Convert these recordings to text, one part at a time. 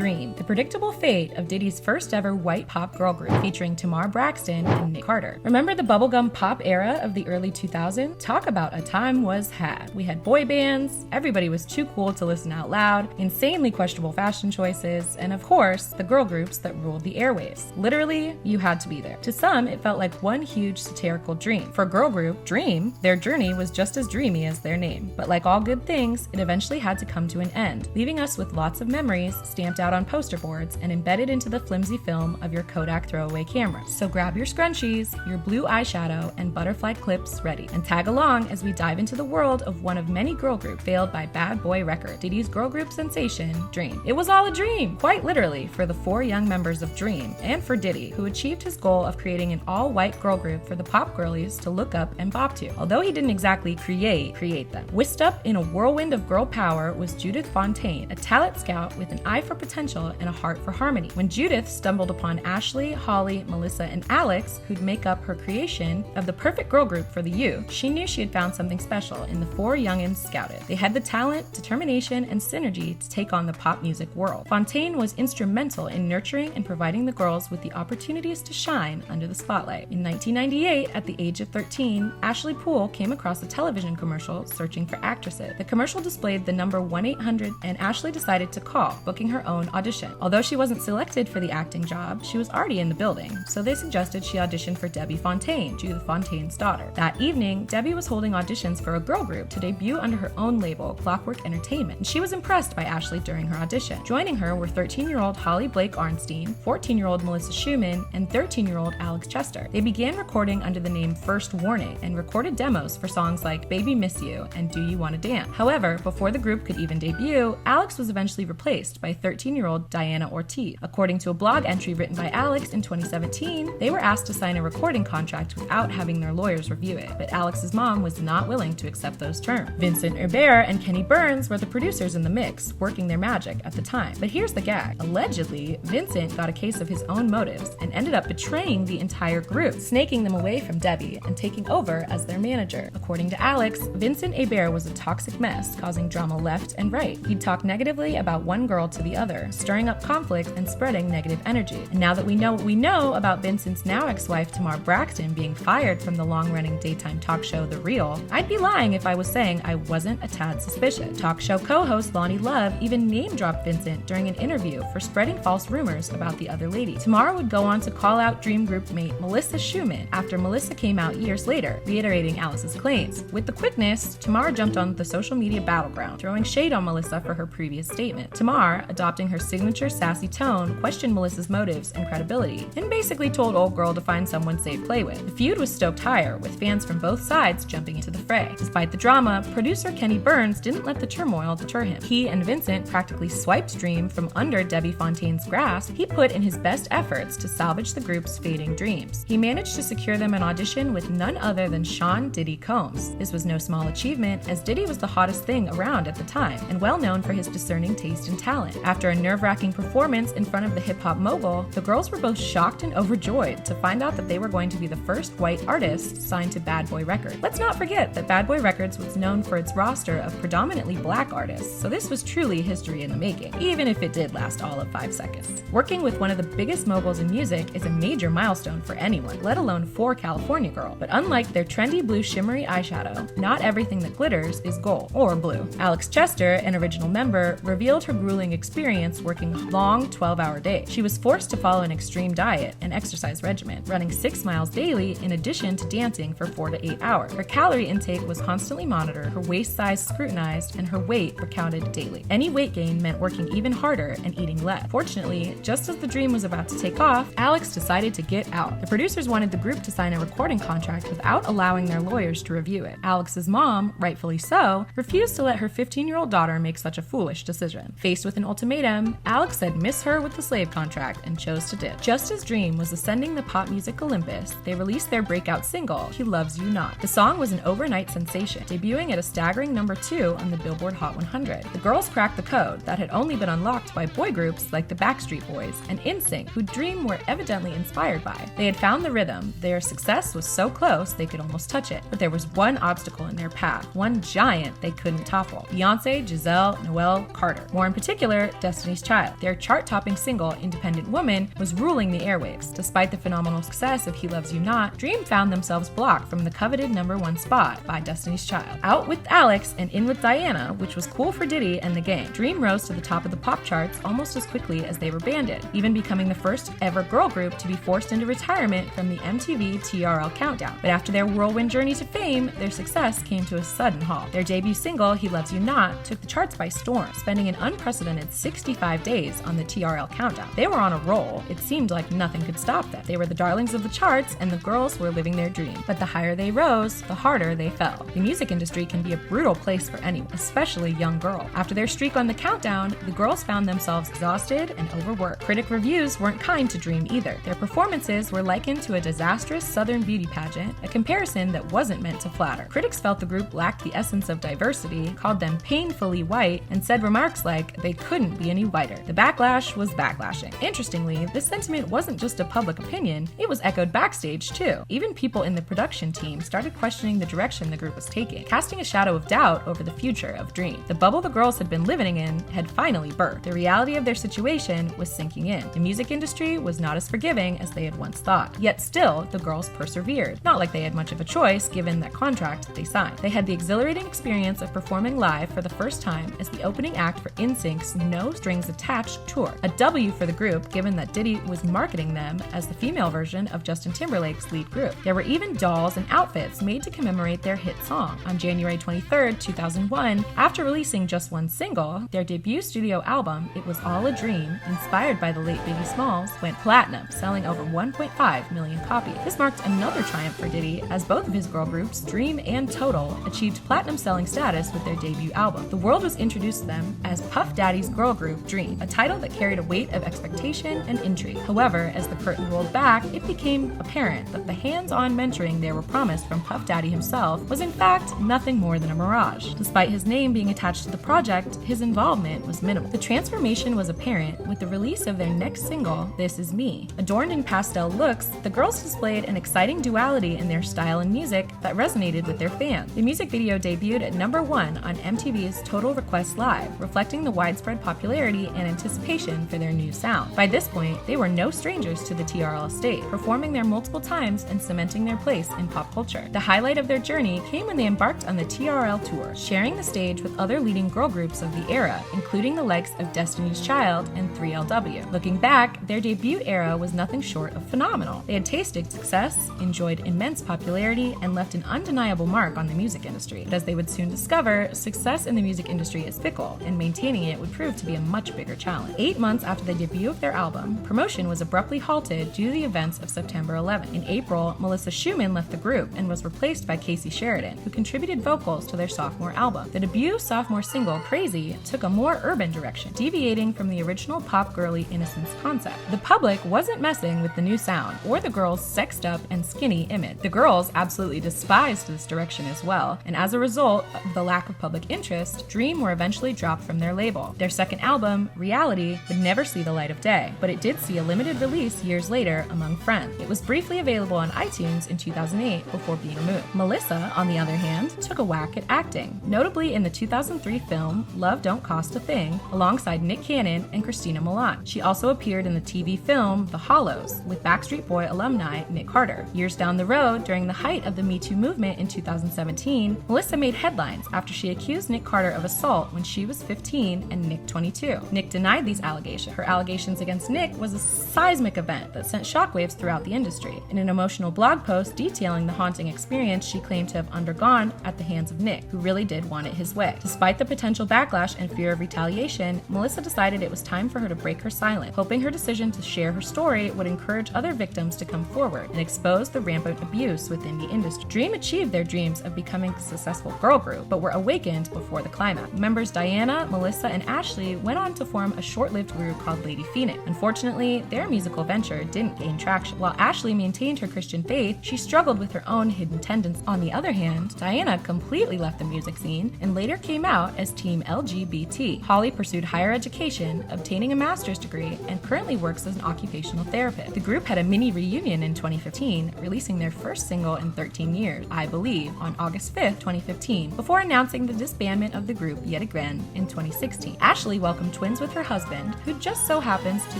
Dream, the predictable fate of Diddy's first ever white pop girl group featuring Tamar Braxton and Nick Carter. Remember the bubblegum pop era of the early 2000s? Talk about a time was had. We had boy bands, everybody was too cool to listen out loud, insanely questionable fashion choices, and of course, the girl groups that ruled the airwaves. Literally, you had to be there. To some, it felt like one huge satirical dream. For a girl group, Dream, their journey was just as dreamy as their name. But like all good things, it eventually had to come to an end, leaving us with lots of memories stamped out on poster boards and embedded into the flimsy film of your Kodak throwaway camera. So grab your scrunchies, your blue eyeshadow, and butterfly clips ready, and tag along as we dive into the world of one of many girl groups failed by Bad Boy Record, Diddy's girl group sensation, Dream. It was all a dream, quite literally, for the 4 young members of Dream, and for Diddy, who achieved his goal of creating an all-white girl group for the pop girlies to look up and bop to, although he didn't exactly create them. Whisked up in a whirlwind of girl power was Judith Fontaine, a talent scout with an eye for potential and a heart for harmony. When Judith stumbled upon Ashley, Holly, Melissa, and Alex, who'd make up her creation of the perfect girl group for the youth, she knew she had found something special in the 4 youngins scouted. They had the talent, determination, and synergy to take on the pop music world. Fontaine was instrumental in nurturing and providing the girls with the opportunities to shine under the spotlight. In 1998, at the age of 13, Ashley Poole came across a television commercial searching for actresses. The commercial displayed the number 1-800, and Ashley decided to call, booking her own audition. Although she wasn't selected for the acting job, she was already in the building, so they suggested she audition for Debbie Fontaine, Judith Fontaine's daughter. That evening, Debbie was holding auditions for a girl group to debut under her own label, Clockwork Entertainment, and she was impressed by Ashley during her audition. Joining her were 13-year-old Holly Blake Arnstein, 14-year-old Melissa Schumann, and 13-year-old Alex Chester. They began recording under the name First Warning and recorded demos for songs like Baby Miss You and Do You Wanna Dance. However, before the group could even debut, Alex was eventually replaced by 13-year-old Diana Ortiz. According to a blog entry written by Alex in 2017, they were asked to sign a recording contract without having their lawyers review it, but Alex's mom was not willing to accept those terms. Vincent Herbert and Kenny Burns were the producers in the mix, working their magic at the time. But here's the gag. Allegedly, Vincent got a case of his own motives and ended up betraying the entire group, snaking them away from Debbie and taking over as their manager. According to Alex, Vincent Hebert was a toxic mess, causing drama left and right. He'd talk negatively about one girl to the other, stirring up conflict and spreading negative energy. And now that we know what we know about Vincent's now ex-wife Tamar Braxton being fired from the long-running daytime talk show The Real, I'd be lying if I was saying I wasn't a tad suspicious. Talk show co-host Lonnie Love even name-dropped Vincent during an interview for spreading false rumors about the other lady. Tamar would go on to call out Dream Group mate Melissa Schumann after Melissa came out years later, reiterating Alice's claims. With the quickness, Tamar jumped on the social media battleground, throwing shade on Melissa for her previous statement. Tamar, adopting her signature sassy tone, questioned Melissa's motives and credibility, and basically told old girl to find someone safe to play with. The feud was stoked higher, with fans from both sides jumping into the fray. Despite the drama, producer Kenny Burns didn't let the turmoil deter him. He and Vincent practically swiped Dream from under Debbie Fontaine's grasp. He put in his best efforts to salvage the group's fading dreams. He managed to secure them an audition with none other than Sean Diddy Combs. This was no small achievement, as Diddy was the hottest thing around at the time, and well known for his discerning taste and talent. After a nerve-wracking performance in front of the hip-hop mogul, the girls were both shocked and overjoyed to find out that they were going to be the first white artists signed to Bad Boy Records. Let's not forget that Bad Boy Records was known for its roster of predominantly black artists, so this was truly history in the making, even if it did last all of 5 seconds. Working with one of the biggest moguls in music is a major milestone for anyone, let alone for California Girl. But unlike their trendy blue shimmery eyeshadow, not everything that glitters is gold or blue. Alex Chester, an original member, revealed her grueling experience working long 12-hour days. She was forced to follow an extreme diet and exercise regimen, running 6 miles daily in addition to dancing for 4 to 8 hours. Her calorie intake was constantly monitored, her waist size scrutinized, and her weight recounted daily. Any weight gain meant working even harder and eating less. Fortunately, just as the dream was about to take off, Alex decided to get out. The producers wanted the group to sign a recording contract without allowing their lawyers to review it. Alex's mom, rightfully so, refused to let her 15-year-old daughter make such a foolish decision. Faced with an ultimatum, Alex said miss her with the slave contract and chose to ditch. Just as Dream was ascending the pop music Olympus, they released their breakout single, He Loves You Not. The song was an overnight sensation, debuting at a staggering number 2 on the Billboard Hot 100. The girls cracked the code that had only been unlocked by boy groups like the Backstreet Boys and NSYNC, who Dream were evidently inspired by. They had found the rhythm. Their success was so close they could almost touch it. But there was one obstacle in their path, one giant they couldn't topple: Beyonce, Giselle, Noel, Carter. More in particular, Destiny's Child. Their chart-topping single, Independent Woman, was ruling the airwaves. Despite the phenomenal success of He Loves You Not, Dream found themselves blocked from the coveted #1 spot by Destiny's Child. Out with Alex and in with Diana, which was cool for Diddy and the gang, Dream rose to the top of the pop charts almost as quickly as they were banded, even becoming the first ever girl group to be forced into retirement from the MTV TRL Countdown. But after their whirlwind journey to fame, their success came to a sudden halt. Their debut single, He Loves You Not, took the charts by storm, spending an unprecedented 65 days on the TRL Countdown. They were on a roll. It seemed like nothing could stop them. They were the darlings of the charts, and the girls were living their dream. But the higher they rose, the harder they fell. The music industry can be a brutal place for anyone, especially young girls. After their streak on the countdown, the girls found themselves exhausted and overworked. Critic reviews weren't kind to Dream either. Their performances were likened to a disastrous Southern beauty pageant, a comparison that wasn't meant to flatter. Critics felt the group lacked the essence of diversity, called them painfully white, and said remarks like they couldn't be any whiter. The backlash was backlashing. Interestingly, this sentiment wasn't just a public opinion, it was echoed backstage too. Even people in the production team started questioning the direction the group was taking, casting a shadow of doubt over the future of Dream. The bubble the girls had been living in had finally burst. The reality of their situation was sinking in. The music industry was not as forgiving as they had once thought. Yet still, the girls persevered. Not like they had much of a choice given that contract they signed. They had the exhilarating experience of performing live for the first time as the opening act for NSYNC's No Strings Attached tour. A W for the group given that Diddy was marketing them as the female version of Justin Timberlake's lead group. There were even dolls and outfits made to commemorate their hit song. On January 23, 2001, after releasing just one single, their debut studio album, It Was All a Dream, inspired by the late Biggie Smalls, went platinum, selling over 1.5 million copies. This marked another triumph for Diddy, as both of his girl groups, Dream and Total, achieved platinum selling status with their debut album. The world was introduced to them as Puff Daddy's girl group, Dream, a title that carried a weight of expectation and intrigue. However, as the curtain rolled back, it became apparent that the hands-on mentoring they were promised from Puff Daddy himself was in fact nothing more than a mirage. Despite his name being attached to the project, his involvement was minimal. The transformation was apparent with the release of their next single, This Is Me. Adorned in pastel looks, the girls displayed an exciting duality in their style and music that resonated with their fans. The music video debuted at #1 on MTV's Total Request Live, reflecting the widespread popularity and anticipation for their new sound. By this point, they were no strangers to the TRL estate, performing there multiple times and cementing their place in pop culture. The highlight of their journey came when they embarked on the TRL tour, sharing the stage with other leading girl groups of the era, including the likes of Destiny's Child and 3LW. Looking back, their debut era was nothing short of phenomenal. They had tasted success, enjoyed immense popularity, and left an undeniable mark on the music industry. But as they would soon discover, success in the music industry is fickle, and maintaining it would prove to be a much bigger challenge. 8 months after the debut of their album, promotion was abruptly halted due to the events of September 11. In April, Melissa Schumann left the group and was replaced by Casey Sheridan, who contributed vocals to their sophomore album. The debut sophomore single, Crazy, took a more urban direction, deviating from the original pop girly innocence concept. The public wasn't messing with the new sound or the girls' sexed up and skinny image. The girls absolutely despised this direction as well, and as a result of the lack of public interest, Dream were eventually dropped from their label. Their second album, Reality, would never see the light of day, but it did see a limited release years later among friends. It was briefly available on iTunes in 2008 before being removed. Melissa, on the other hand, took a whack at acting, notably in the 2003 film Love Don't Cost a Thing, alongside Nick Cannon and Christina Milian. She also appeared in the TV film The Hollows with Backstreet Boy alumni Nick Carter. Years down the road, during the height of the Me Too movement in 2017, Melissa made headlines after she accused Nick Carter of assault when she was 15 and Nick 22. Nick denied these allegations. Her allegations against Nick was a seismic event that sent shockwaves throughout the industry. In an emotional blog post detailing the haunting experience she claimed to have undergone at the hands of Nick, who really did want it his way. Despite the potential backlash and fear of retaliation, Melissa decided it was time for her to break her silence, hoping her decision to share her story would encourage other victims to come forward and expose the rampant abuse within the industry. Dream achieved their dreams of becoming a successful girl group, but were awakened before the climax. Members Diana, Melissa, and Ashley went on to form a short-lived group called Lady Phoenix. Unfortunately, their musical venture didn't gain traction. While Ashley maintained her Christian faith, she struggled with her own hidden tendencies. On the other hand, Diana completely left the music scene and later came out as Team LGBT. Holly pursued higher education, obtaining a master's degree, and currently works as an occupational therapist. The group had a mini reunion in 2015, releasing their first single in 13 years, I Believe, on August 5th, 2015, before announcing the disbandment of the group yet again in 2016. Ashley welcomed become twins with her husband, who just so happens to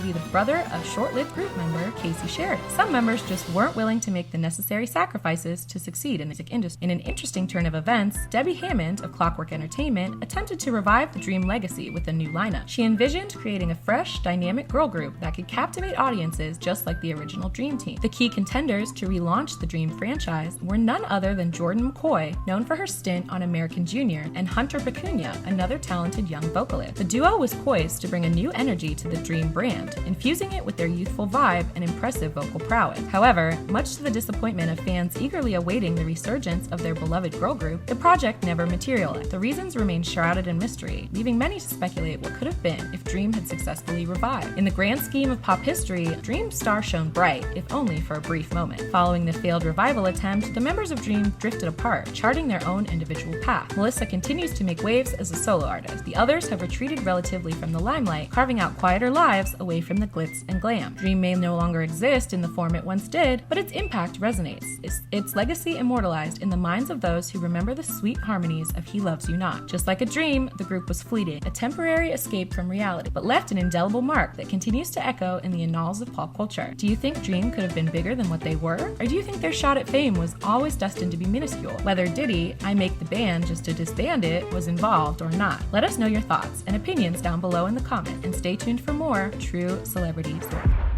be the brother of short-lived group member Casey Sheridan. Some members just weren't willing to make the necessary sacrifices to succeed in the music industry. In an interesting turn of events, Debbie Hammond of Clockwork Entertainment attempted to revive the Dream legacy with a new lineup. She envisioned creating a fresh, dynamic girl group that could captivate audiences just like the original Dream Team. The key contenders to relaunch the Dream franchise were none other than Jordan McCoy, known for her stint on American Junior, and Hunter Pecunia, another talented young vocalist. The duo was poised to bring a new energy to the Dream brand, infusing it with their youthful vibe and impressive vocal prowess. However, much to the disappointment of fans eagerly awaiting the resurgence of their beloved girl group, the project never materialized. The reasons remain shrouded in mystery, leaving many to speculate what could have been if Dream had successfully revived. In the grand scheme of pop history, Dream's star shone bright, if only for a brief moment. Following the failed revival attempt, the members of Dream drifted apart, charting their own individual path. Melissa continues to make waves as a solo artist. The others have retreated relatively from the limelight, carving out quieter lives away from the glitz and glam. Dream may no longer exist in the form it once did, but its impact resonates. Its legacy immortalized in the minds of those who remember the sweet harmonies of He Loves You Not. Just like a dream, the group was fleeting, a temporary escape from reality, but left an indelible mark that continues to echo in the annals of pop culture. Do you think Dream could have been bigger than what they were? Or do you think their shot at fame was always destined to be minuscule? Whether Diddy, I Make the Band just to disband it, was involved or not? Let us know your thoughts and opinions down below in the comment, and stay tuned for more True Celebrity Stories.